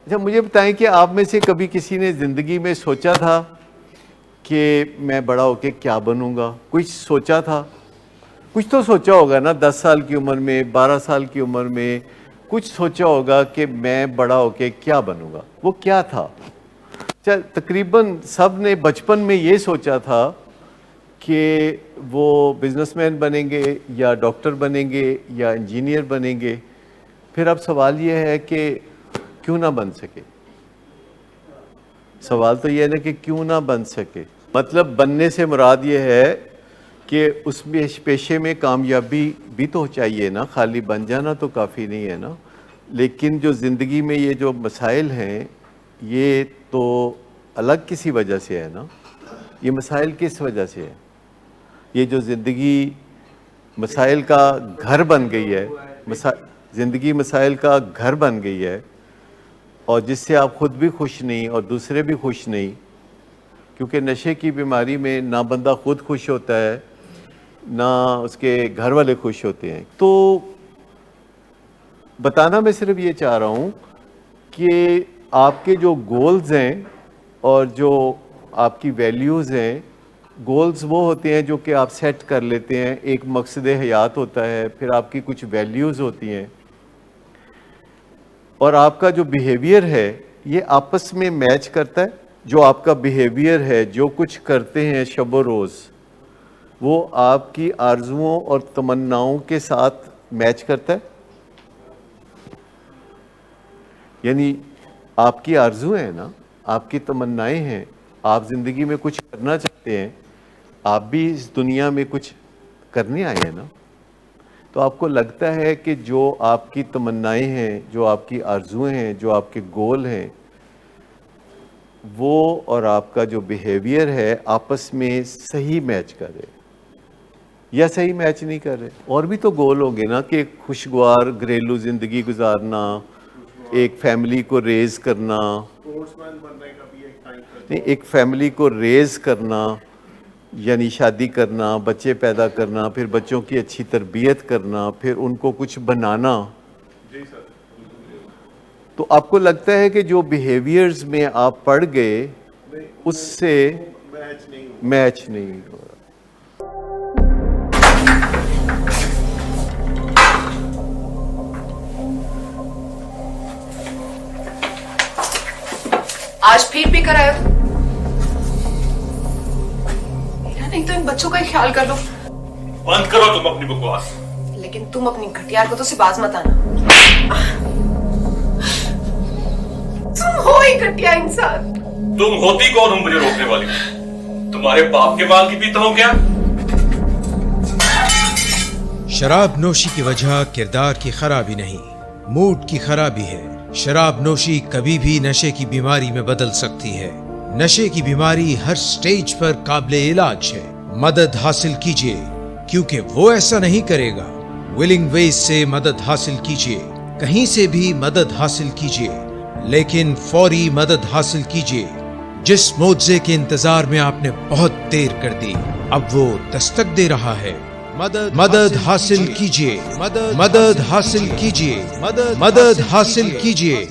اچھا مجھے بتائیں کہ آپ میں سے کبھی کسی نے زندگی میں سوچا تھا کہ میں بڑا ہو کے کیا بنوں گا؟ کچھ سوچا تھا؟ کچھ تو سوچا ہوگا نا، 10 سال کی عمر میں، 12 سال کی عمر میں کچھ سوچا ہوگا کہ میں بڑا ہو کے کیا بنوں گا۔ وہ کیا تھا؟ تقریباً سب نے بچپن میں یہ سوچا تھا کہ وہ بزنس مین بنیں گے یا ڈاکٹر بنیں گے یا انجینئر بنیں گے۔ پھر اب سوال یہ ہے کہ کیوں نہ بن سکے؟ سوال تو یہ ہے نا کہ کیوں نہ بن سکے۔ مطلب بننے سے مراد یہ ہے کہ اس میں پیشے میں کامیابی بھی تو چاہیے نا، خالی بن جانا تو کافی نہیں ہے نا۔ لیکن جو زندگی میں یہ جو مسائل ہیں یہ تو الگ کسی وجہ سے ہے نا۔ یہ مسائل کس وجہ سے ہے؟ یہ جو زندگی مسائل کا گھر بن گئی ہے، زندگی مسائل کا گھر بن گئی ہے، اور جس سے آپ خود بھی خوش نہیں اور دوسرے بھی خوش نہیں، کیونکہ نشے کی بیماری میں نہ بندہ خود خوش ہوتا ہے نہ اس کے گھر والے خوش ہوتے ہیں۔ تو بتانا میں صرف یہ چاہ رہا ہوں کہ آپ کے جو گولز ہیں اور جو آپ کی ویلیوز ہیں، گولز وہ ہوتے ہیں جو کہ آپ سیٹ کر لیتے ہیں، ایک مقصد حیات ہوتا ہے، پھر آپ کی کچھ ویلیوز ہوتی ہیں، اور آپ کا جو بیہیویئر ہے یہ آپس میں میچ کرتا ہے۔ جو آپ کا بیہیویئر ہے، جو کچھ کرتے ہیں شب و روز، وہ آپ کی آرزوؤں اور تمناؤں کے ساتھ میچ کرتا ہے۔ یعنی آپ کی آرزویں ہیں نا، آپ کی تمنائیں ہیں، آپ زندگی میں کچھ کرنا چاہتے ہیں، آپ بھی اس دنیا میں کچھ کرنے آئے ہیں نا، تو آپ کو لگتا ہے کہ جو آپ کی تمنائیں ہیں، جو آپ کی آرزویں ہیں، جو آپ کے گول ہیں، وہ اور آپ کا جو بیہیویئر ہے آپس میں صحیح میچ کر رہے یا صحیح میچ نہیں کر رہے۔ اور بھی تو گول ہوں گے نا کہ ایک خوشگوار گھریلو زندگی گزارنا، ایک فیملی کو ریز کرنا، ایک فیملی کو ریز کرنا یعنی شادی کرنا، بچے پیدا کرنا، پھر بچوں کی اچھی تربیت کرنا، پھر ان کو کچھ بنانا۔ تو آپ کو لگتا ہے کہ جو بیہیویئرز میں آپ پڑ گئے اس سے میچ نہیں ہو رہا۔ آج پھر بھی کرایا تو میرا نہیں تو ان بچوں کا ہی خیال کر لو۔ بند کرو تم اپنی بکواس۔ لیکن تم اپنی گھٹیا حرکتوں سے باز مت آنا۔ تم ہو ہی گھٹیا انسان۔ تم ہوتی کون ہو مجھے روکنے والی؟ تمہارے باپ کے مال کی پیتا ہوں کیا؟ شراب نوشی کی وجہ کردار کی خرابی نہیں، موڈ کی خرابی ہے۔ شراب نوشی کبھی بھی نشے کی بیماری میں بدل سکتی ہے۔ نشے کی بیماری ہر سٹیج پر قابل علاج ہے۔ مدد حاصل کیجیے، کیونکہ وہ ایسا نہیں کرے گا۔ ولنگ ویز سے مدد حاصل کیجیے، کہیں سے بھی مدد حاصل کیجیے، لیکن فوری مدد حاصل کیجیے۔ جس معجزے کے انتظار میں آپ نے بہت دیر کر دی، اب وہ دستک دے رہا ہے۔ مدد حاصل کیجیے، مدد حاصل کیجیے، مدد حاصل کیجیے۔